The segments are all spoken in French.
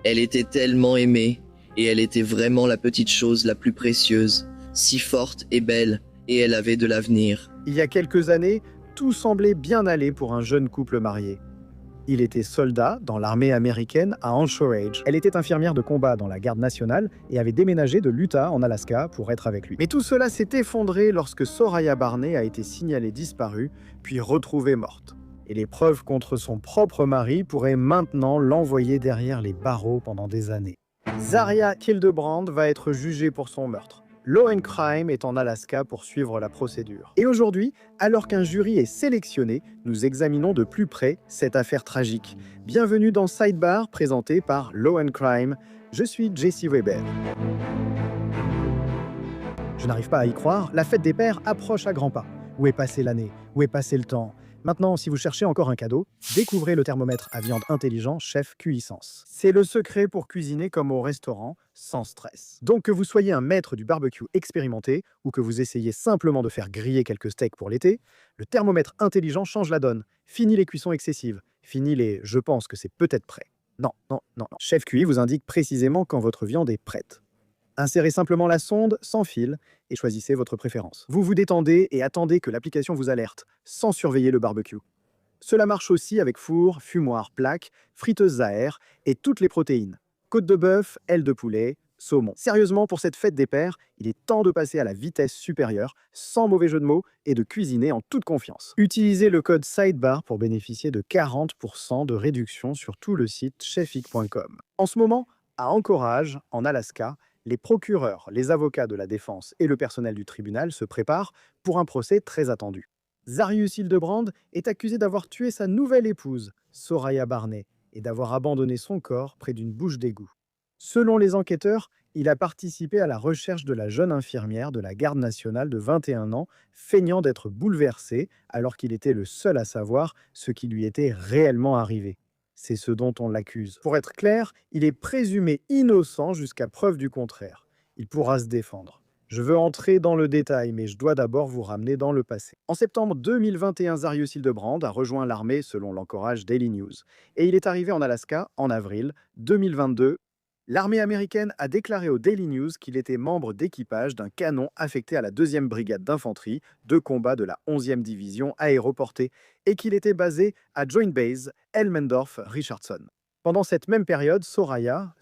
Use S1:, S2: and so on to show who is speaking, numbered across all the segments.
S1: Elle était tellement aimée, et elle était vraiment la petite chose la plus précieuse, si forte et belle, et elle avait de l'avenir.
S2: Il y a quelques années, tout semblait bien aller pour un jeune couple marié. Il était soldat dans l'armée américaine à Anchorage. Elle était infirmière de combat dans la garde nationale et avait déménagé de l'Utah en Alaska pour être avec lui. Mais tout cela s'est effondré lorsque Soraya Barney a été signalée disparue, puis retrouvée morte. Et les preuves contre son propre mari pourraient maintenant l'envoyer derrière les barreaux pendant des années. Zaria Hildebrand va être jugée pour son meurtre. Law and Crime est en Alaska pour suivre la procédure. Et aujourd'hui, alors qu'un jury est sélectionné, nous examinons de plus près cette affaire tragique. Bienvenue dans Sidebar, présenté par Law and Crime. Je suis Jesse Weber. Je n'arrive pas à y croire, la fête des pères approche à grands pas. Où est passée l'année? Où est passé le temps? Maintenant, si vous cherchez encore un cadeau, découvrez le thermomètre à viande intelligent Chef Cuisance. C'est le secret pour cuisiner comme au restaurant, sans stress. Donc que vous soyez un maître du barbecue expérimenté ou que vous essayez simplement de faire griller quelques steaks pour l'été, le thermomètre intelligent change la donne. Fini les cuissons excessives. Fini les « je pense que c'est peut-être prêt ». Non, non, non, non. Chef Cuit vous indique précisément quand votre viande est prête. Insérez simplement la sonde sans fil et choisissez votre préférence. Vous vous détendez et attendez que l'application vous alerte, sans surveiller le barbecue. Cela marche aussi avec four, fumoir, plaque, friteuse à air et toutes les protéines. Côte de bœuf, aile de poulet, saumon. Sérieusement, pour cette fête des pères, il est temps de passer à la vitesse supérieure, sans mauvais jeu de mots, et de cuisiner en toute confiance. Utilisez le code SIDEBAR pour bénéficier de 40% de réduction sur tout le site chefic.com. En ce moment, à Anchorage, en Alaska, les procureurs, les avocats de la défense et le personnel du tribunal se préparent pour un procès très attendu. Zarius Hildebrand est accusé d'avoir tué sa nouvelle épouse, Soraya Barney, et d'avoir abandonné son corps près d'une bouche d'égout. Selon les enquêteurs, il a participé à la recherche de la jeune infirmière de la garde nationale de 21 ans, feignant d'être bouleversé alors qu'il était le seul à savoir ce qui lui était réellement arrivé. C'est ce dont on l'accuse. Pour être clair, il est présumé innocent jusqu'à preuve du contraire. Il pourra se défendre. Je veux entrer dans le détail, mais je dois d'abord vous ramener dans le passé. En septembre 2021, Zarius Hildebrand a rejoint l'armée selon l'Anchorage Daily News. Et il est arrivé en Alaska en avril 2022. L'armée américaine a déclaré au Daily News qu'il était membre d'équipage d'un canon affecté à la 2e brigade d'infanterie de combat de la 11e division aéroportée et qu'il était basé à Joint Base Elmendorf-Richardson. Pendant cette même période, Soraya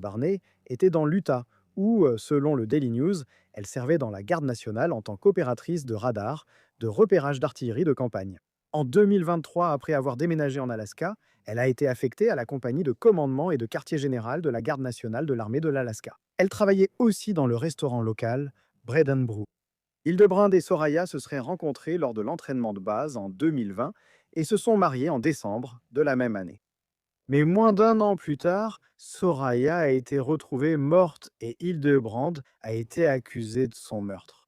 S2: Barney, était dans l'Utah où, selon le Daily News, elle servait dans la garde nationale en tant qu'opératrice de radar, de repérage d'artillerie de campagne. En 2023, après avoir déménagé en Alaska, elle a été affectée à la compagnie de commandement et de quartier général de la garde nationale de l'armée de l'Alaska. Elle travaillait aussi dans le restaurant local Bread and Brew. Hildebrand et Soraya se seraient rencontrés lors de l'entraînement de base en 2020 et se sont mariés en décembre de la même année. Mais moins d'un an plus tard, Soraya a été retrouvée morte et Hildebrand a été accusé de son meurtre.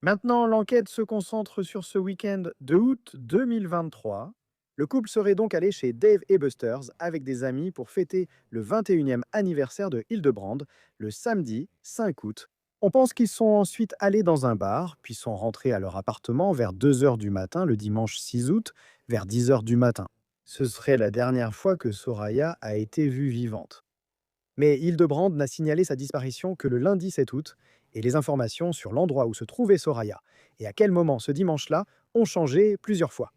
S2: Maintenant, l'enquête se concentre sur ce week-end de août 2023. Le couple serait donc allé chez Dave & Buster's avec des amis pour fêter le 21e anniversaire de Hildebrand, le samedi 5 août. On pense qu'ils sont ensuite allés dans un bar, puis sont rentrés à leur appartement vers 2 heures du matin le dimanche 6 août, vers 10 heures du matin. Ce serait la dernière fois que Soraya a été vue vivante. Mais Hildebrand n'a signalé sa disparition que le lundi 7 août, et les informations sur l'endroit où se trouvait Soraya et à quel moment ce dimanche-là ont changé plusieurs fois.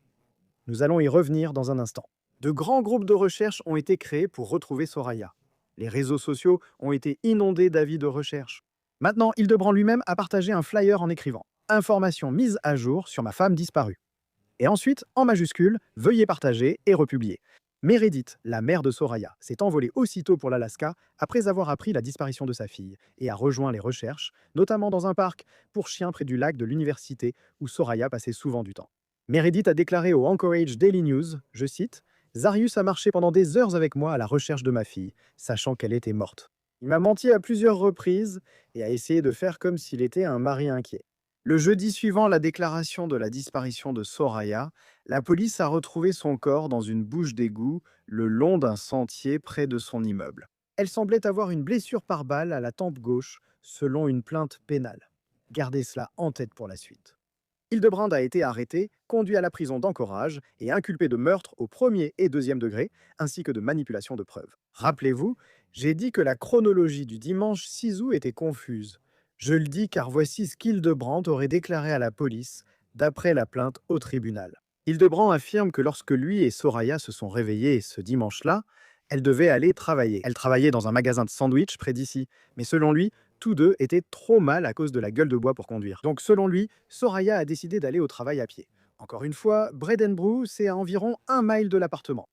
S2: Nous allons y revenir dans un instant. De grands groupes de recherche ont été créés pour retrouver Soraya. Les réseaux sociaux ont été inondés d'avis de recherche. Maintenant, Hildebrand lui-même a partagé un flyer en écrivant « Information mise à jour sur ma femme disparue ». Et ensuite, en majuscule, veuillez partager et republier. Meredith, la mère de Soraya, s'est envolée aussitôt pour l'Alaska après avoir appris la disparition de sa fille et a rejoint les recherches, notamment dans un parc pour chiens près du lac de l'université où Soraya passait souvent du temps. Meredith a déclaré au Anchorage Daily News, je cite, « Zarius a marché pendant des heures avec moi à la recherche de ma fille, sachant qu'elle était morte. Il m'a menti à plusieurs reprises et a essayé de faire comme s'il était un mari inquiet. » Le jeudi suivant la déclaration de la disparition de Soraya, la police a retrouvé son corps dans une bouche d'égout le long d'un sentier près de son immeuble. Elle semblait avoir une blessure par balle à la tempe gauche, selon une plainte pénale. Gardez cela en tête pour la suite. Hildebrand a été arrêté, conduit à la prison d'Anchorage et inculpé de meurtre au premier et deuxième degré, ainsi que de manipulation de preuves. Rappelez-vous, j'ai dit que la chronologie du dimanche 6 août était confuse. Je le dis car voici ce qu'Hildebrand aurait déclaré à la police, d'après la plainte au tribunal. Hildebrand affirme que lorsque lui et Soraya se sont réveillés ce dimanche-là, elle devait aller travailler. Elle travaillait dans un magasin de sandwich près d'ici, mais selon lui, tous deux étaient trop mal à cause de la gueule de bois pour conduire. Donc selon lui, Soraya a décidé d'aller au travail à pied. Encore une fois, Bread and Brew, c'est à environ 1 mile de l'appartement.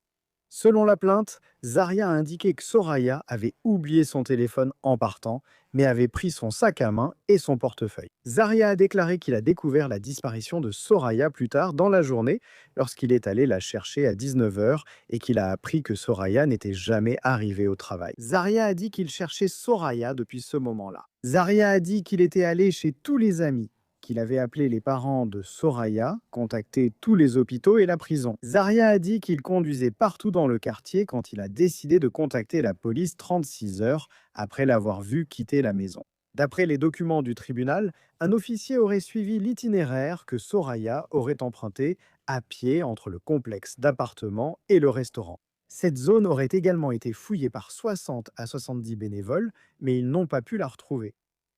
S2: Selon la plainte, Zaria a indiqué que Soraya avait oublié son téléphone en partant, mais avait pris son sac à main et son portefeuille. Zaria a déclaré qu'il a découvert la disparition de Soraya plus tard dans la journée, lorsqu'il est allé la chercher à 19 h et qu'il a appris que Soraya n'était jamais arrivée au travail. Zaria a dit qu'il cherchait Soraya depuis ce moment-là. Zaria a dit qu'il était allé chez tous les amis, qu'il avait appelé les parents de Soraya, contacté tous les hôpitaux et la prison. Zaria a dit qu'il conduisait partout dans le quartier quand il a décidé de contacter la police 36 heures après l'avoir vu quitter la maison. D'après les documents du tribunal, un officier aurait suivi l'itinéraire que Soraya aurait emprunté à pied entre le complexe d'appartements et le restaurant. Cette zone aurait également été fouillée par 60 à 70 bénévoles, mais ils n'ont pas pu la retrouver.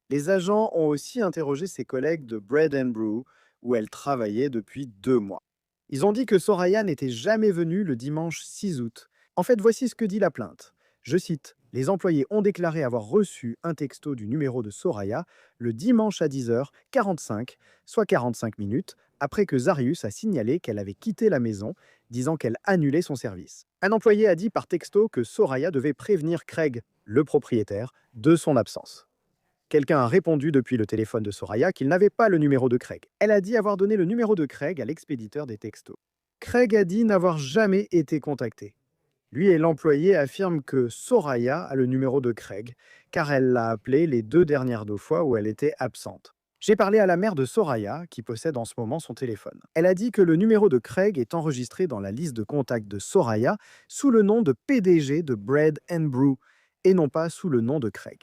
S2: Les agents ont aussi interrogé ses collègues de Bread and Brew, où elle travaillait depuis 2 mois. Ils ont dit que Soraya n'était jamais venue le dimanche 6 août. En fait, voici ce que dit la plainte. Je cite, « Les employés ont déclaré avoir reçu un texto du numéro de Soraya le dimanche à 10h45, soit 45 minutes, après que Zarius a signalé qu'elle avait quitté la maison, disant qu'elle annulait son service. Un employé a dit par texto que Soraya devait prévenir Craig, le propriétaire, de son absence. Quelqu'un a répondu depuis le téléphone de Soraya qu'il n'avait pas le numéro de Craig. Elle a dit avoir donné le numéro de Craig à l'expéditeur des textos. Craig a dit n'avoir jamais été contacté. Lui et l'employé affirment que Soraya a le numéro de Craig, car elle l'a appelé les 2 dernières fois où elle était absente. J'ai parlé à la mère de Soraya, qui possède en ce moment son téléphone. Elle a dit que le numéro de Craig est enregistré dans la liste de contacts de Soraya sous le nom de PDG de Bread and Brew, et non pas sous le nom de Craig.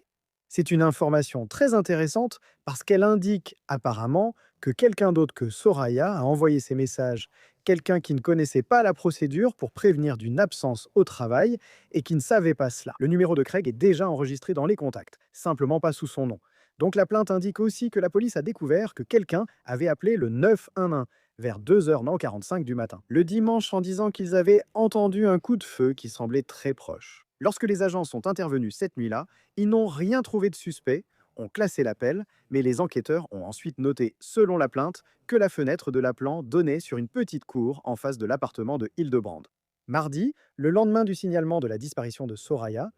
S2: C'est une information très intéressante parce qu'elle indique apparemment que quelqu'un d'autre que Soraya a envoyé ces messages, quelqu'un qui ne connaissait pas la procédure pour prévenir d'une absence au travail et qui ne savait pas cela. Le numéro de Craig est déjà enregistré dans les contacts, simplement pas sous son nom. Donc la plainte indique aussi que la police a découvert que quelqu'un avait appelé le 911 vers 2h45 du matin, le dimanche, en disant qu'ils avaient entendu un coup de feu qui semblait très proche. Lorsque les agents sont intervenus cette nuit-là, ils n'ont rien trouvé de suspect, ont classé l'appel, mais les enquêteurs ont ensuite noté, selon la plainte, que la fenêtre de l'appelant donnait sur une petite cour en face de l'appartement de Hildebrand. Mardi, le lendemain du signalement de la disparition de Soraya,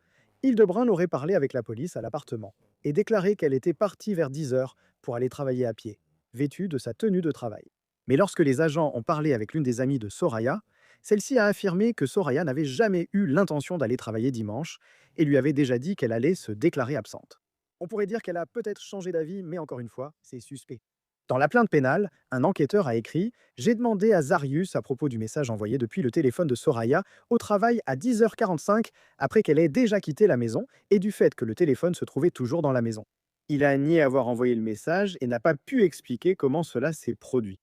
S2: Hildebrand aurait parlé avec la police à l'appartement et déclaré qu'elle était partie vers 10 h pour aller travailler à pied, vêtue de sa tenue de travail. Mais lorsque les agents ont parlé avec l'une des amies de Soraya, celle-ci a affirmé que Soraya n'avait jamais eu l'intention d'aller travailler dimanche et lui avait déjà dit qu'elle allait se déclarer absente. On pourrait dire qu'elle a peut-être changé d'avis, mais encore une fois, c'est suspect. Dans la plainte pénale, un enquêteur a écrit « J'ai demandé à Zarius à propos du message envoyé depuis le téléphone de Soraya au travail à 10h45 après qu'elle ait déjà quitté la maison et du fait que le téléphone se trouvait toujours dans la maison. Il a nié avoir envoyé le message et n'a pas pu expliquer comment cela s'est produit.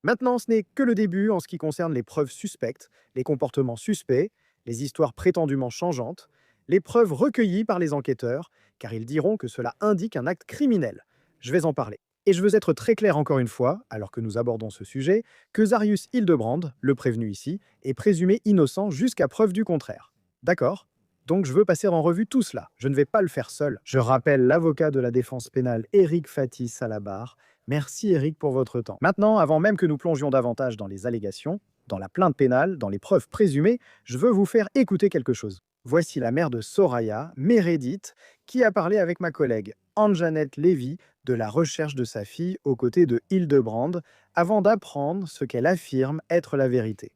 S2: Maintenant, ce n'est que le début en ce qui concerne les preuves suspectes, les comportements suspects, les histoires prétendument changeantes, les preuves recueillies par les enquêteurs, car ils diront que cela indique un acte criminel. Je vais en parler. Et je veux être très clair encore une fois, alors que nous abordons ce sujet, que Zarius Hildebrand, le prévenu ici, est présumé innocent jusqu'à preuve du contraire. D'accord ? Donc je veux passer en revue tout cela. Je ne vais pas le faire seul. Je rappelle l'avocat de la défense pénale Éric Fatis à la barre. Merci Éric pour votre temps. Maintenant, avant même que nous plongions davantage dans les allégations, dans la plainte pénale, dans les preuves présumées, je veux vous faire écouter quelque chose. Voici la mère de Soraya, Meredith, qui a parlé avec ma collègue Anne-Jeannette Lévy de la recherche de sa fille aux côtés de Hildebrand avant d'apprendre ce qu'elle affirme être la vérité.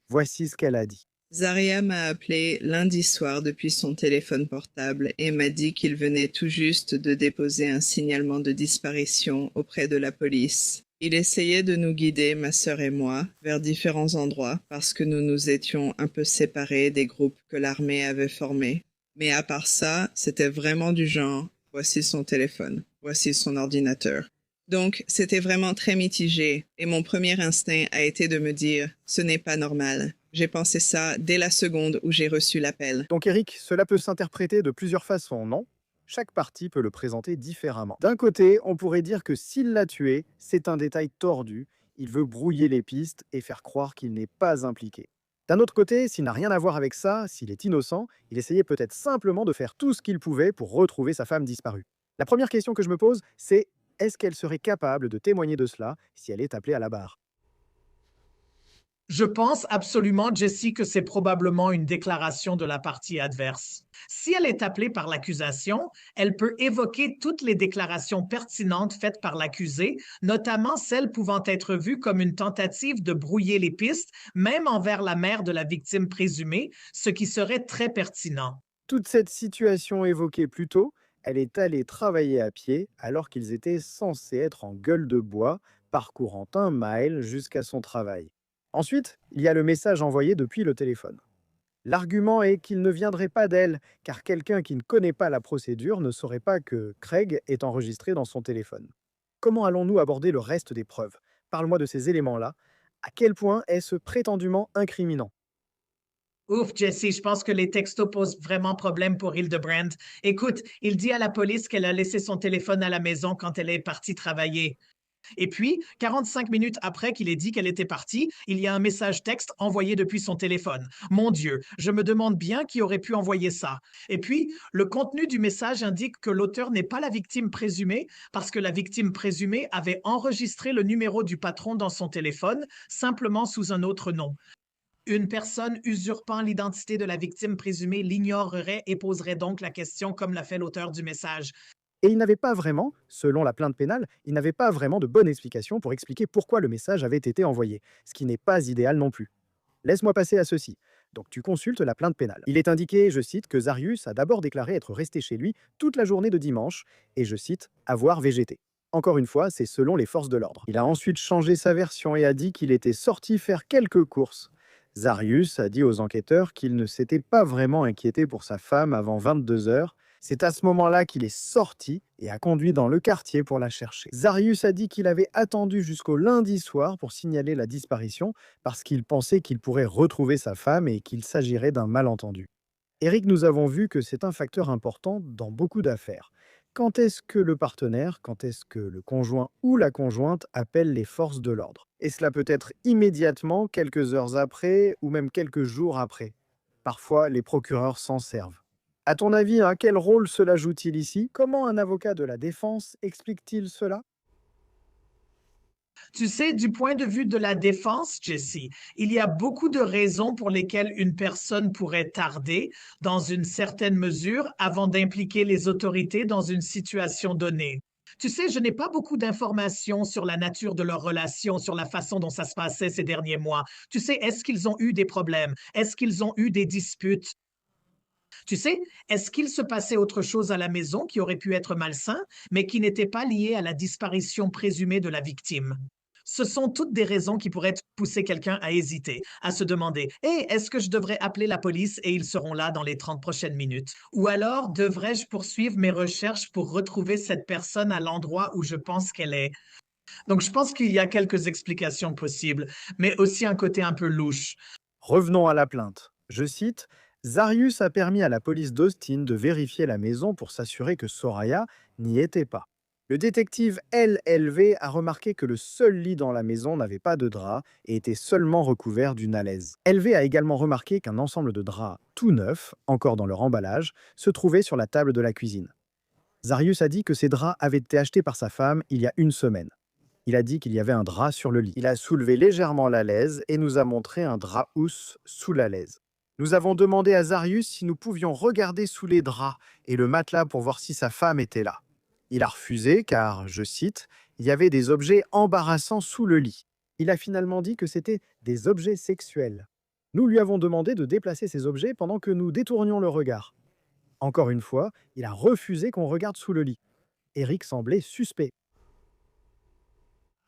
S2: Voici ce qu'elle a dit.
S3: Zaria m'a appelé lundi soir depuis son téléphone portable et m'a dit qu'il venait tout juste de déposer un signalement de disparition auprès de la police. Il essayait de nous guider, ma sœur et moi, vers différents endroits parce que nous nous étions un peu séparés des groupes que l'armée avait formés. Mais à part ça, c'était vraiment du genre « voici son téléphone, voici son ordinateur ». Donc, c'était vraiment très mitigé, et mon premier instinct a été de me dire « ce n'est pas normal ». J'ai pensé ça dès la seconde où j'ai reçu l'appel.
S2: Donc Eric, cela peut s'interpréter de plusieurs façons, non? Chaque partie peut le présenter différemment. D'un côté, on pourrait dire que s'il l'a tué, c'est un détail tordu, il veut brouiller les pistes et faire croire qu'il n'est pas impliqué. D'un autre côté, s'il n'a rien à voir avec ça, s'il est innocent, il essayait peut-être simplement de faire tout ce qu'il pouvait pour retrouver sa femme disparue. La première question que je me pose, c'est est-ce qu'elle serait capable de témoigner de cela si elle est appelée à la barre?
S4: Je pense absolument, Jessie, que c'est probablement une déclaration de la partie adverse. Si elle est appelée par l'accusation, elle peut évoquer toutes les déclarations pertinentes faites par l'accusé, notamment celles pouvant être vues comme une tentative de brouiller les pistes, même envers la mère de la victime présumée, ce qui serait très pertinent.
S2: Toute cette situation évoquée plus tôt, elle est allée travailler à pied alors qu'ils étaient censés être en gueule de bois, parcourant 1 mile jusqu'à son travail. Ensuite, il y a le message envoyé depuis le téléphone. L'argument est qu'il ne viendrait pas d'elle, car quelqu'un qui ne connaît pas la procédure ne saurait pas que Craig est enregistré dans son téléphone. Comment allons-nous aborder le reste des preuves? Parle-moi de ces éléments-là. À quel point est-ce prétendument incriminant?
S4: Ouf, Jessie, je pense que les textos posent vraiment problème pour Hildebrand. Écoute, il dit à la police qu'elle a laissé son téléphone à la maison quand elle est partie travailler. Et puis, 45 minutes après qu'il ait dit qu'elle était partie, il y a un message texte envoyé depuis son téléphone. Mon Dieu, je me demande bien qui aurait pu envoyer ça. Et puis, le contenu du message indique que l'auteur n'est pas la victime présumée parce que la victime présumée avait enregistré le numéro du patron dans son téléphone, simplement sous un autre nom. Une personne usurpant l'identité de la victime présumée l'ignorerait et poserait donc la question comme l'a fait l'auteur du message.
S2: Et il n'avait pas vraiment, selon la plainte pénale, il n'avait pas vraiment de bonne explication pour expliquer pourquoi le message avait été envoyé, ce qui n'est pas idéal non plus. Laisse-moi passer à ceci. Donc tu consultes la plainte pénale. Il est indiqué, je cite, que Zarius a d'abord déclaré être resté chez lui toute la journée de dimanche et, je cite, avoir végété. Encore une fois, c'est selon les forces de l'ordre. Il a ensuite changé sa version et a dit qu'il était sorti faire quelques courses. Zarius a dit aux enquêteurs qu'il ne s'était pas vraiment inquiété pour sa femme avant 22 heures. C'est à ce moment-là qu'il est sorti et a conduit dans le quartier pour la chercher. Zarius a dit qu'il avait attendu jusqu'au lundi soir pour signaler la disparition parce qu'il pensait qu'il pourrait retrouver sa femme et qu'il s'agirait d'un malentendu. Eric, nous avons vu que c'est un facteur important dans beaucoup d'affaires. Quand est-ce que le partenaire, quand est-ce que le conjoint ou la conjointe appelle les forces de l'ordre? Et cela peut être immédiatement, quelques heures après ou même quelques jours après. Parfois, les procureurs s'en servent. À ton avis, quel rôle cela joue-t-il ici? Comment un avocat de la défense explique-t-il cela?
S4: Tu sais, du point de vue de la défense, Jessie, il y a beaucoup de raisons pour lesquelles une personne pourrait tarder, dans une certaine mesure, avant d'impliquer les autorités dans une situation donnée. Tu sais, je n'ai pas beaucoup d'informations sur la nature de leur relation, sur la façon dont ça se passait ces derniers mois. Tu sais, est-ce qu'ils ont eu des problèmes? Est-ce qu'ils ont eu des disputes? Tu sais, est-ce qu'il se passait autre chose à la maison qui aurait pu être malsain, mais qui n'était pas lié à la disparition présumée de la victime? Ce sont toutes des raisons qui pourraient pousser quelqu'un à hésiter, à se demander « est-ce que je devrais appeler la police et ils seront là dans les 30 prochaines minutes? Ou alors, devrais-je poursuivre mes recherches pour retrouver cette personne à l'endroit où je pense qu'elle est? » Donc, je pense qu'il y a quelques explications possibles, mais aussi un côté un peu louche.
S2: Revenons à la plainte. Je cite, Zarius a permis à la police d'Austin de vérifier la maison pour s'assurer que Soraya n'y était pas. Le détective LLV a remarqué que le seul lit dans la maison n'avait pas de drap et était seulement recouvert d'une alaise. LV a également remarqué qu'un ensemble de draps tout neufs, encore dans leur emballage, se trouvait sur la table de la cuisine. Zarius a dit que ces draps avaient été achetés par sa femme il y a 1 semaine. Il a dit qu'il y avait un drap sur le lit. Il a soulevé légèrement l'alaise et nous a montré un drap housse sous l'alaise. Nous avons demandé à Zarius si nous pouvions regarder sous les draps et le matelas pour voir si sa femme était là. Il a refusé car, je cite, il y avait des objets embarrassants sous le lit. Il a finalement dit que c'était des objets sexuels. Nous lui avons demandé de déplacer ces objets pendant que nous détournions le regard. Encore une fois, il a refusé qu'on regarde sous le lit. Eric semblait suspect.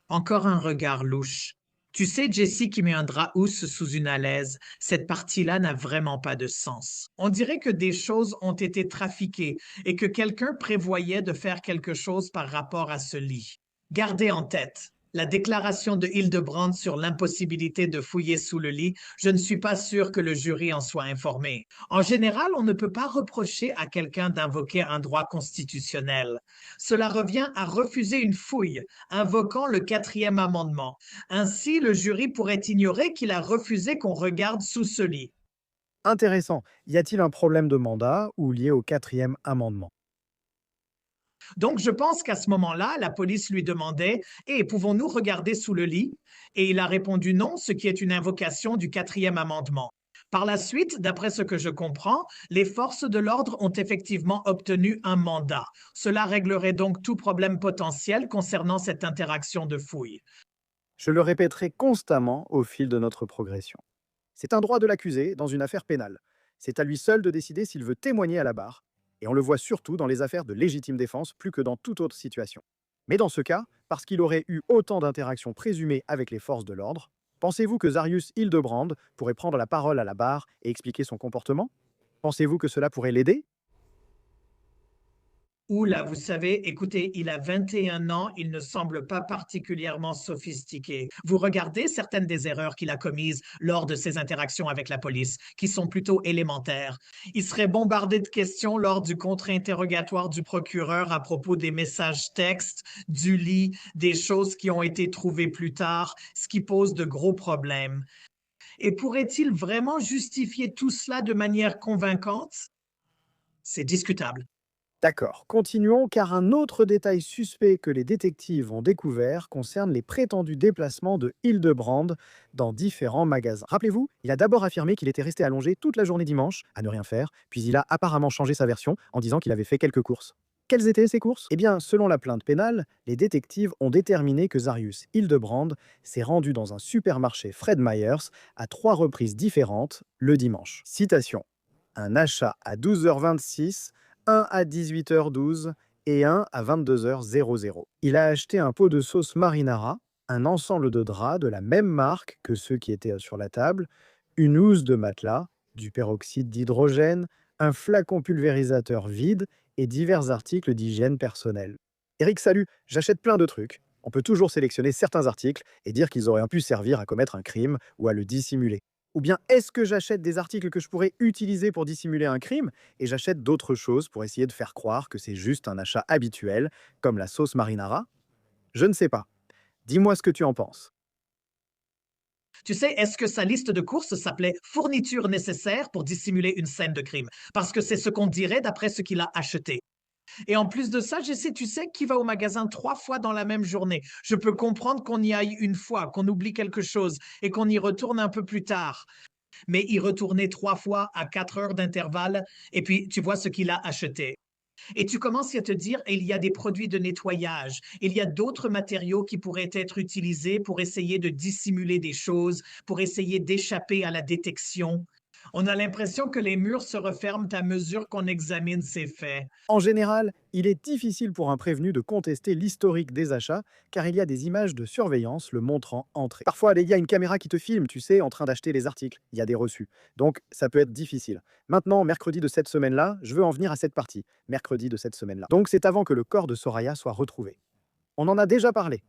S4: Encore un regard louche. Tu sais, Jessie qui met un drap housse sous une alaise, cette partie-là n'a vraiment pas de sens. On dirait que des choses ont été trafiquées et que quelqu'un prévoyait de faire quelque chose par rapport à ce lit. Gardez en tête la déclaration de Hildebrand sur l'impossibilité de fouiller sous le lit. Je ne suis pas sûr que le jury en soit informé. En général, on ne peut pas reprocher à quelqu'un d'invoquer un droit constitutionnel. Cela revient à refuser une fouille, invoquant le quatrième amendement. Ainsi, le jury pourrait ignorer qu'il a refusé qu'on regarde sous ce lit.
S2: Intéressant. Y a-t-il un problème de mandat ou lié au quatrième amendement?
S4: Donc, je pense qu'à ce moment-là, la police lui demandait: « pouvons-nous regarder sous le lit ?» Et il a répondu non, ce qui est une invocation du quatrième amendement. Par la suite, d'après ce que je comprends, les forces de l'ordre ont effectivement obtenu un mandat. Cela réglerait donc tout problème potentiel concernant cette interaction de fouille.
S2: Je le répéterai constamment au fil de notre progression. C'est un droit de l'accusé dans une affaire pénale. C'est à lui seul de décider s'il veut témoigner à la barre, et on le voit surtout dans les affaires de légitime défense plus que dans toute autre situation. Mais dans ce cas, parce qu'il aurait eu autant d'interactions présumées avec les forces de l'ordre, pensez-vous que Zarius Hildebrand pourrait prendre la parole à la barre et expliquer son comportement? Pensez-vous que cela pourrait l'aider?
S4: Oula, vous savez, écoutez, il a 21 ans, il ne semble pas particulièrement sophistiqué. Vous regardez certaines des erreurs qu'il a commises lors de ses interactions avec la police, qui sont plutôt élémentaires. Il serait bombardé de questions lors du contre-interrogatoire du procureur à propos des messages textes, du lit, des choses qui ont été trouvées plus tard, ce qui pose de gros problèmes. Et pourrait-il vraiment justifier tout cela de manière convaincante? C'est discutable.
S2: D'accord, continuons car un autre détail suspect que les détectives ont découvert concerne les prétendus déplacements de Hildebrand dans différents magasins. Rappelez-vous, il a d'abord affirmé qu'il était resté allongé toute la journée dimanche à ne rien faire, puis il a apparemment changé sa version en disant qu'il avait fait quelques courses. Quelles étaient ces courses? Eh bien, selon la plainte pénale, les détectives ont déterminé que Zarius Hildebrand s'est rendu dans un supermarché Fred Meyers à 3 reprises différentes le dimanche. Citation. Un achat à 12h26, un à 18h12 et un à 22h00. Il a acheté un pot de sauce marinara, un ensemble de draps de la même marque que ceux qui étaient sur la table, une housse de matelas, du peroxyde d'hydrogène, un flacon pulvérisateur vide et divers articles d'hygiène personnelle. Eric, salut, j'achète plein de trucs. On peut toujours sélectionner certains articles et dire qu'ils auraient pu servir à commettre un crime ou à le dissimuler. Ou bien est-ce que j'achète des articles que je pourrais utiliser pour dissimuler un crime et j'achète d'autres choses pour essayer de faire croire que c'est juste un achat habituel, comme la sauce marinara? Je ne sais pas. Dis-moi ce que tu en penses.
S4: Tu sais, est-ce que sa liste de courses s'appelait fournitures nécessaires pour dissimuler une scène de crime? Parce que c'est ce qu'on dirait d'après ce qu'il a acheté. Et en plus de ça, j'essaie, tu sais, qui va au magasin 3 fois dans la même journée. Je peux comprendre qu'on y aille une fois, qu'on oublie quelque chose et qu'on y retourne un peu plus tard. Mais y retourner 3 fois à 4 heures d'intervalle, et puis tu vois ce qu'il a acheté. Et tu commences à te dire, il y a des produits de nettoyage, il y a d'autres matériaux qui pourraient être utilisés pour essayer de dissimuler des choses, pour essayer d'échapper à la détection. On a l'impression que les murs se referment à mesure qu'on examine ces faits.
S2: En général, il est difficile pour un prévenu de contester l'historique des achats car il y a des images de surveillance le montrant entrer. Parfois, il y a une caméra qui te filme, tu sais, en train d'acheter les articles. Il y a des reçus. Donc, ça peut être difficile. Maintenant, mercredi de cette semaine-là, je veux en venir à cette partie. Mercredi de cette semaine-là. Donc, c'est avant que le corps de Soraya soit retrouvé. On en a déjà parlé.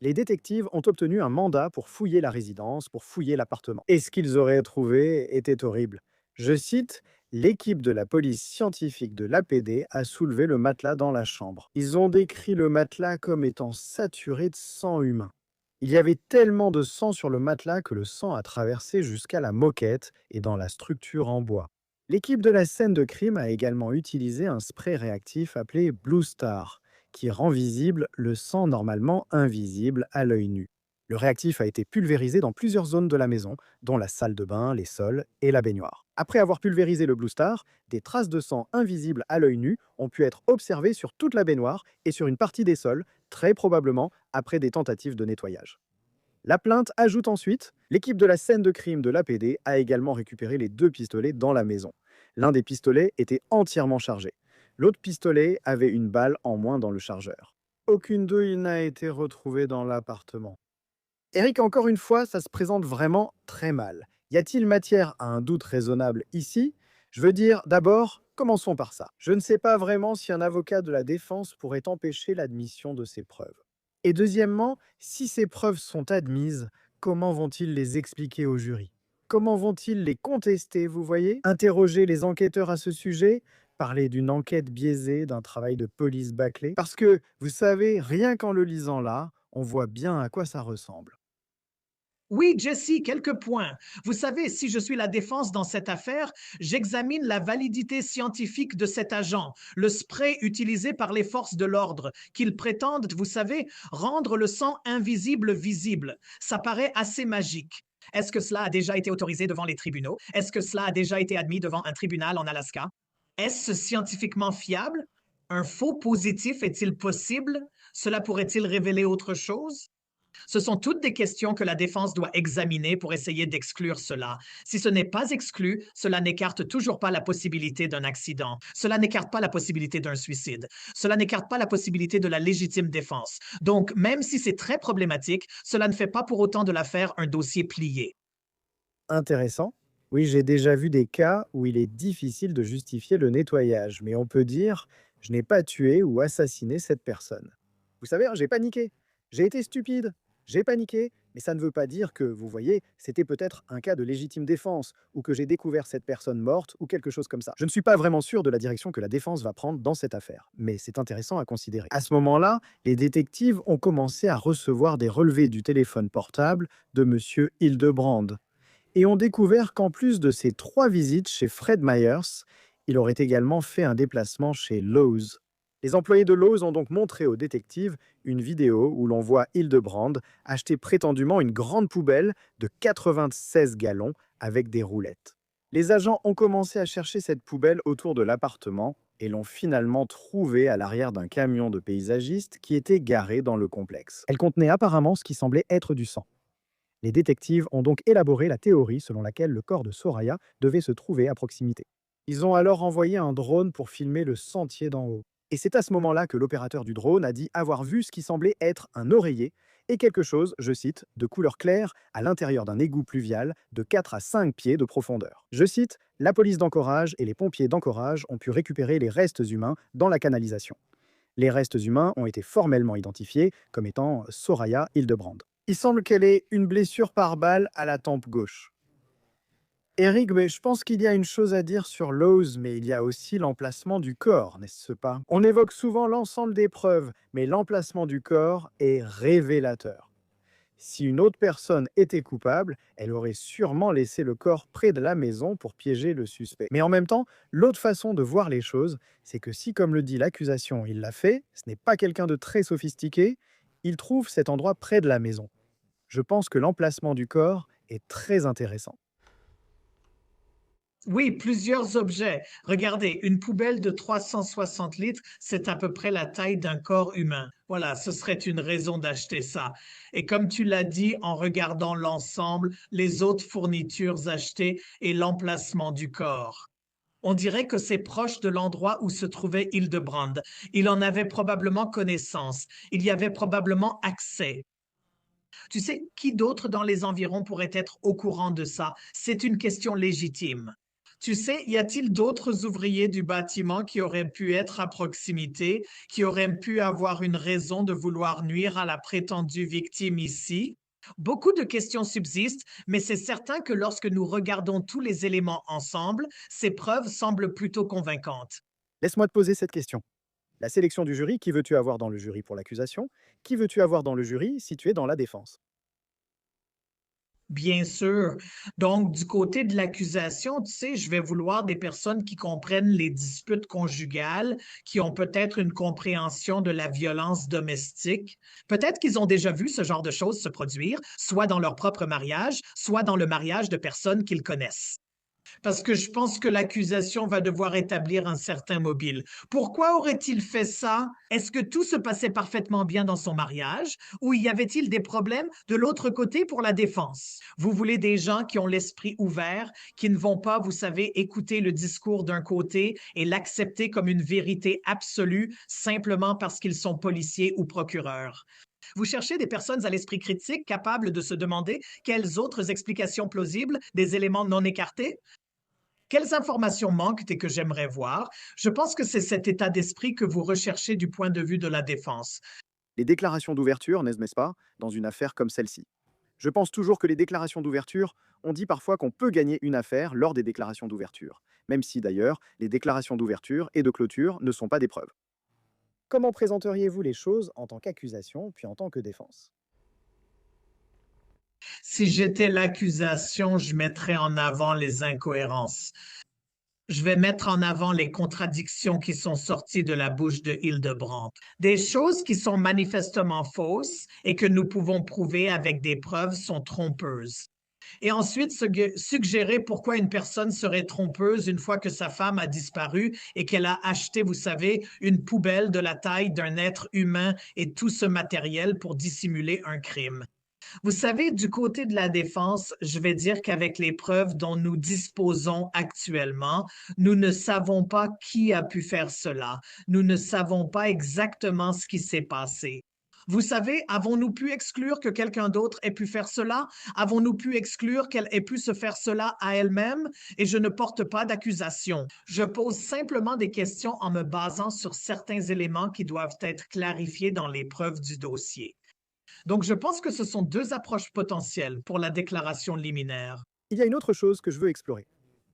S2: Les détectives ont obtenu un mandat pour fouiller la résidence, pour fouiller l'appartement. Et ce qu'ils auraient trouvé était horrible. Je cite, l'équipe de la police scientifique de l'APD a soulevé le matelas dans la chambre. Ils ont décrit le matelas comme étant saturé de sang humain. Il y avait tellement de sang sur le matelas que le sang a traversé jusqu'à la moquette et dans la structure en bois. L'équipe de la scène de crime a également utilisé un spray réactif appelé Blue Star, qui rend visible le sang normalement invisible à l'œil nu. Le réactif a été pulvérisé dans plusieurs zones de la maison, dont la salle de bain, les sols et la baignoire. Après avoir pulvérisé le Blue Star, des traces de sang invisibles à l'œil nu ont pu être observées sur toute la baignoire et sur une partie des sols, très probablement après des tentatives de nettoyage. La plainte ajoute ensuite, l'équipe de la scène de crime de l'APD a également récupéré les 2 pistolets dans la maison. L'un des pistolets était entièrement chargé. L'autre pistolet avait une balle en moins dans le chargeur. Aucune douille n'a été retrouvée dans l'appartement. Eric, encore une fois, ça se présente vraiment très mal. Y a-t-il matière à un doute raisonnable ici? Je veux dire, d'abord, commençons par ça. Je ne sais pas vraiment si un avocat de la défense pourrait empêcher l'admission de ces preuves. Et deuxièmement, si ces preuves sont admises, comment vont-ils les expliquer au jury? Comment vont-ils les contester, vous voyez? Interroger les enquêteurs à ce sujet? Parler d'une enquête biaisée, d'un travail de police bâclé? Parce que, vous savez, rien qu'en le lisant là, on voit bien à quoi ça ressemble.
S4: Oui, Jesse, quelques points. Vous savez, si je suis la défense dans cette affaire, j'examine la validité scientifique de cet agent, le spray utilisé par les forces de l'ordre, qu'ils prétendent, vous savez, rendre le sang invisible visible. Ça paraît assez magique. Est-ce que cela a déjà été autorisé devant les tribunaux? Est-ce que cela a déjà été admis devant un tribunal en Alaska? Est-ce scientifiquement fiable? Un faux positif est-il possible? Cela pourrait-il révéler autre chose? Ce sont toutes des questions que la défense doit examiner pour essayer d'exclure cela. Si ce n'est pas exclu, cela n'écarte toujours pas la possibilité d'un accident. Cela n'écarte pas la possibilité d'un suicide. Cela n'écarte pas la possibilité de la légitime défense. Donc, même si c'est très problématique, cela ne fait pas pour autant de l'affaire un dossier plié.
S2: Intéressant. Oui, j'ai déjà vu des cas où il est difficile de justifier le nettoyage, mais on peut dire, je n'ai pas tué ou assassiné cette personne. Vous savez, hein, j'ai paniqué. J'ai été stupide. J'ai paniqué, mais ça ne veut pas dire que, vous voyez, c'était peut-être un cas de légitime défense, ou que j'ai découvert cette personne morte, ou quelque chose comme ça. Je ne suis pas vraiment sûr de la direction que la défense va prendre dans cette affaire, mais c'est intéressant à considérer. À ce moment-là, les détectives ont commencé à recevoir des relevés du téléphone portable de Monsieur Hildebrand et ont découvert qu'en plus de ses 3 visites chez Fred Myers, il aurait également fait un déplacement chez Lowe's. Les employés de Lowe's ont donc montré aux détectives une vidéo où l'on voit Hildebrand acheter prétendument une grande poubelle de 96 gallons avec des roulettes. Les agents ont commencé à chercher cette poubelle autour de l'appartement et l'ont finalement trouvée à l'arrière d'un camion de paysagiste qui était garé dans le complexe. Elle contenait apparemment ce qui semblait être du sang. Les détectives ont donc élaboré la théorie selon laquelle le corps de Soraya devait se trouver à proximité. Ils ont alors envoyé un drone pour filmer le sentier d'en haut. Et c'est à ce moment-là que l'opérateur du drone a dit avoir vu ce qui semblait être un oreiller et quelque chose, je cite, de couleur claire à l'intérieur d'un égout pluvial de 4 à 5 pieds de profondeur. Je cite, la police d'Anchorage et les pompiers d'Anchorage ont pu récupérer les restes humains dans la canalisation. Les restes humains ont été formellement identifiés comme étant Soraya Hildebrand. Il semble qu'elle ait une blessure par balle à la tempe gauche. Eric, mais je pense qu'il y a une chose à dire sur Lowe's, mais il y a aussi l'emplacement du corps, n'est-ce pas? On évoque souvent l'ensemble des preuves, mais l'emplacement du corps est révélateur. Si une autre personne était coupable, elle aurait sûrement laissé le corps près de la maison pour piéger le suspect. Mais en même temps, l'autre façon de voir les choses, c'est que si, comme le dit l'accusation, il l'a fait, ce n'est pas quelqu'un de très sophistiqué, il trouve cet endroit près de la maison. Je pense que l'emplacement du corps est très intéressant.
S4: Oui, plusieurs objets. Regardez, une poubelle de 360 litres, c'est à peu près la taille d'un corps humain. Voilà, ce serait une raison d'acheter ça. Et comme tu l'as dit, en regardant l'ensemble, les autres fournitures achetées et l'emplacement du corps. On dirait que c'est proche de l'endroit où se trouvait Hildebrand. Il en avait probablement connaissance. Il y avait probablement accès. Tu sais, qui d'autre dans les environs pourrait être au courant de ça? C'est une question légitime. Tu sais, y a-t-il d'autres ouvriers du bâtiment qui auraient pu être à proximité, qui auraient pu avoir une raison de vouloir nuire à la prétendue victime ici? Beaucoup de questions subsistent, mais c'est certain que lorsque nous regardons tous les éléments ensemble, ces preuves semblent plutôt convaincantes.
S2: Laisse-moi te poser cette question. La sélection du jury, qui veux-tu avoir dans le jury pour l'accusation? Qui veux-tu avoir dans le jury si tu es dans la défense?
S4: Bien sûr. Donc, du côté de l'accusation, tu sais, je vais vouloir des personnes qui comprennent les disputes conjugales, qui ont peut-être une compréhension de la violence domestique. Peut-être qu'ils ont déjà vu ce genre de choses se produire, soit dans leur propre mariage, soit dans le mariage de personnes qu'ils connaissent. Parce que je pense que l'accusation va devoir établir un certain mobile. Pourquoi aurait-il fait ça? Est-ce que tout se passait parfaitement bien dans son mariage ou y avait-il des problèmes de l'autre côté pour la défense? Vous voulez des gens qui ont l'esprit ouvert, qui ne vont pas, vous savez, écouter le discours d'un côté et l'accepter comme une vérité absolue simplement parce qu'ils sont policiers ou procureurs. Vous cherchez des personnes à l'esprit critique capables de se demander quelles autres explications plausibles des éléments non écartés? Quelles informations manquent et que j'aimerais voir? Je pense que c'est cet état d'esprit que vous recherchez du point de vue de la défense.
S2: Les déclarations d'ouverture, n'est-ce pas, dans une affaire comme celle-ci. Je pense toujours que les déclarations d'ouverture, on dit parfois qu'on peut gagner une affaire lors des déclarations d'ouverture, même si d'ailleurs les déclarations d'ouverture et de clôture ne sont pas des preuves. Comment présenteriez-vous les choses en tant qu'accusation puis en tant que défense?
S4: Si j'étais l'accusation, je mettrais en avant les incohérences. Je vais mettre en avant les contradictions qui sont sorties de la bouche de Hildebrand. Des choses qui sont manifestement fausses et que nous pouvons prouver avec des preuves sont trompeuses. Et ensuite, suggérer pourquoi une personne serait trompeuse une fois que sa femme a disparu et qu'elle a acheté, vous savez, une poubelle de la taille d'un être humain et tout ce matériel pour dissimuler un crime. Vous savez, du côté de la défense, je vais dire qu'avec les preuves dont nous disposons actuellement, nous ne savons pas qui a pu faire cela. Nous ne savons pas exactement ce qui s'est passé. Vous savez, avons-nous pu exclure que quelqu'un d'autre ait pu faire cela? Avons-nous pu exclure qu'elle ait pu se faire cela à elle-même? Et je ne porte pas d'accusation. Je pose simplement des questions en me basant sur certains éléments qui doivent être clarifiés dans les preuves du dossier. Donc, je pense que ce sont deux approches potentielles pour la déclaration liminaire.
S2: Il y a une autre chose que je veux explorer.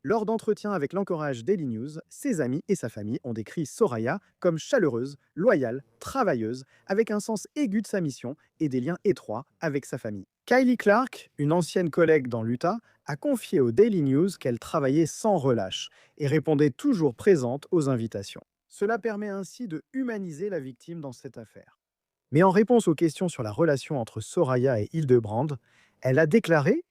S2: Lors d'entretiens avec l'encourage Daily News, ses amis et sa famille ont décrit Soraya comme chaleureuse, loyale, travailleuse, avec un sens aigu de sa mission et des liens étroits avec sa famille. Kylie Clark, une ancienne collègue dans l'Utah, a confié au Daily News qu'elle travaillait sans relâche et répondait toujours présente aux invitations. Cela permet ainsi de humaniser la victime dans cette affaire. Mais en réponse aux questions sur la relation entre Soraya et Hildebrand, elle a déclaré,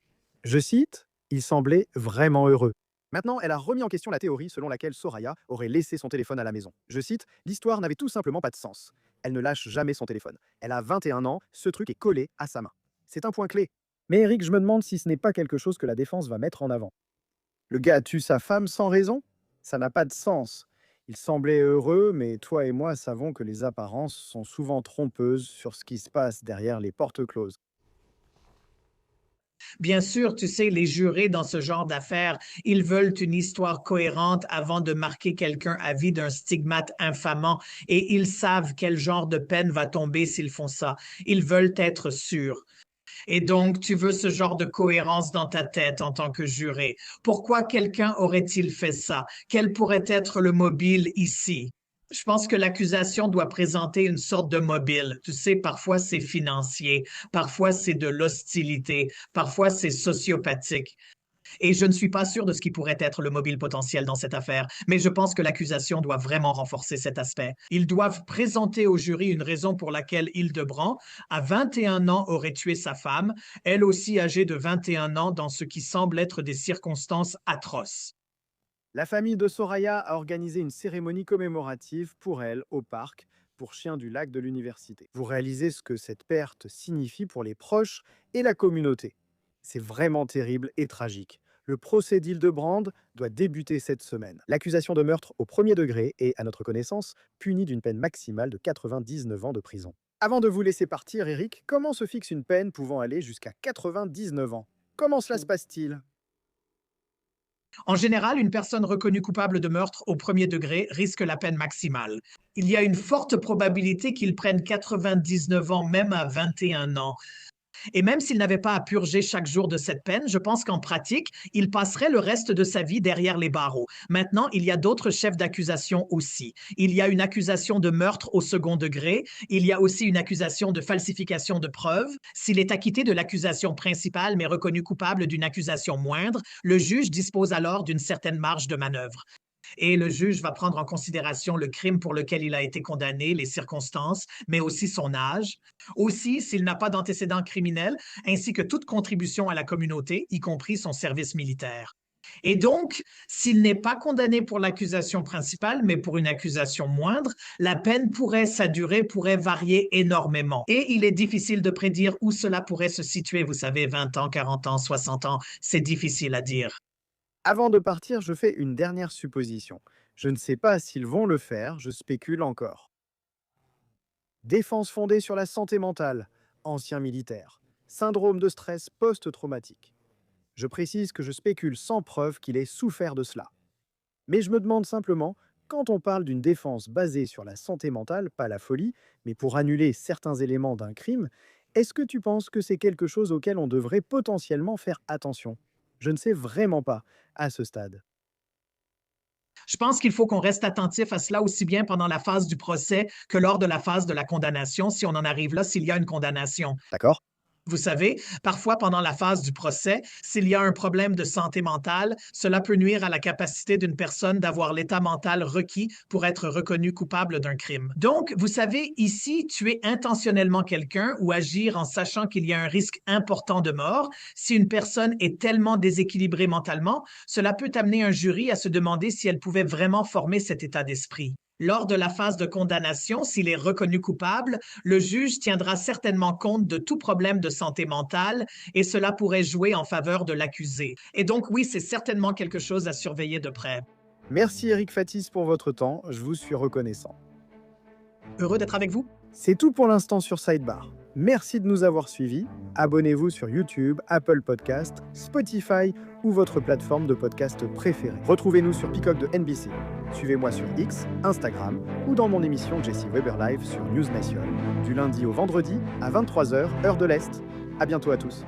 S2: je cite, « Il semblait vraiment heureux ». Maintenant, elle a remis en question la théorie selon laquelle Soraya aurait laissé son téléphone à la maison. Je cite, « L'histoire n'avait tout simplement pas de sens. Elle ne lâche jamais son téléphone. Elle a 21 ans, ce truc est collé à sa main. » C'est un point clé. Mais Eric, je me demande si ce n'est pas quelque chose que la défense va mettre en avant. Le gars tue sa femme sans raison? Ça n'a pas de sens. Il semblait heureux, mais toi et moi savons que les apparences sont souvent trompeuses sur ce qui se passe derrière les portes closes.
S4: Bien sûr, tu sais, les jurés dans ce genre d'affaires, ils veulent une histoire cohérente avant de marquer quelqu'un à vie d'un stigmate infamant et ils savent quel genre de peine va tomber s'ils font ça. Ils veulent être sûrs. Et donc, tu veux ce genre de cohérence dans ta tête en tant que juré. Pourquoi quelqu'un aurait-il fait ça? Quel pourrait être le mobile ici? Je pense que l'accusation doit présenter une sorte de mobile. Tu sais, parfois c'est financier, parfois c'est de l'hostilité, parfois c'est sociopathique. Et je ne suis pas sûr de ce qui pourrait être le mobile potentiel dans cette affaire, mais je pense que l'accusation doit vraiment renforcer cet aspect. Ils doivent présenter au jury une raison pour laquelle Hildebrand, à 21 ans, aurait tué sa femme, elle aussi âgée de 21 ans dans ce qui semble être des circonstances atroces.
S2: La famille de Soraya a organisé une cérémonie commémorative pour elle au parc pour chiens du lac de l'université. Vous réalisez ce que cette perte signifie pour les proches et la communauté. C'est vraiment terrible et tragique. Le procès d'Hildebrand doit débuter cette semaine. L'accusation de meurtre au premier degré est, à notre connaissance, punie d'une peine maximale de 99 ans de prison. Avant de vous laisser partir, Eric, comment se fixe une peine pouvant aller jusqu'à 99 ans? Comment cela se passe-t-il?
S4: En général, une personne reconnue coupable de meurtre au premier degré risque la peine maximale. Il y a une forte probabilité qu'il prenne 99 ans, même à 21 ans. Et même s'il n'avait pas à purger chaque jour de cette peine, je pense qu'en pratique, il passerait le reste de sa vie derrière les barreaux. Maintenant, il y a d'autres chefs d'accusation aussi. Il y a une accusation de meurtre au second degré. Il y a aussi une accusation de falsification de preuves. S'il est acquitté de l'accusation principale mais reconnu coupable d'une accusation moindre, le juge dispose alors d'une certaine marge de manœuvre. Et le juge va prendre en considération le crime pour lequel il a été condamné, les circonstances, mais aussi son âge. Aussi, s'il n'a pas d'antécédent criminel, ainsi que toute contribution à la communauté, y compris son service militaire. Et donc, s'il n'est pas condamné pour l'accusation principale, mais pour une accusation moindre, sa durée pourrait varier énormément. Et il est difficile de prédire où cela pourrait se situer. Vous savez, 20 ans, 40 ans, 60 ans, c'est difficile à dire.
S2: Avant de partir, je fais une dernière supposition. Je ne sais pas s'ils vont le faire, je spécule encore. Défense fondée sur la santé mentale, ancien militaire, syndrome de stress post-traumatique. Je précise que je spécule sans preuve qu'il ait souffert de cela. Mais je me demande simplement Quand on parle d'une défense basée sur la santé mentale, pas la folie, mais pour annuler certains éléments d'un crime, est-ce que tu penses que c'est quelque chose auquel on devrait potentiellement faire attention? Je ne sais vraiment pas à ce stade.
S4: Je pense qu'il faut qu'on reste attentif à cela aussi bien pendant la phase du procès que lors de la phase de la condamnation, si on en arrive là, s'il y a une condamnation.
S2: D'accord?
S4: Vous savez, parfois pendant la phase du procès, s'il y a un problème de santé mentale, cela peut nuire à la capacité d'une personne d'avoir l'état mental requis pour être reconnue coupable d'un crime. Donc, vous savez, ici, tuer intentionnellement quelqu'un ou agir en sachant qu'il y a un risque important de mort, si une personne est tellement déséquilibrée mentalement, cela peut amener un jury à se demander si elle pouvait vraiment former cet état d'esprit. Lors de la phase de condamnation, s'il est reconnu coupable, le juge tiendra certainement compte de tout problème de santé mentale et cela pourrait jouer en faveur de l'accusé. Et donc oui, c'est certainement quelque chose à surveiller de près.
S2: Merci Eric Fatis pour votre temps, je vous suis reconnaissant.
S4: Heureux d'être avec vous.
S2: C'est tout pour l'instant sur Sidebar. Merci de nous avoir suivis. Abonnez-vous sur YouTube, Apple Podcast, Spotify ou votre plateforme de podcast préférée. Retrouvez-nous sur Peacock de NBC. Suivez-moi sur X, Instagram ou dans mon émission Jesse Weber Live sur News Nation, du lundi au vendredi à 23h, heure de l'Est. À bientôt à tous.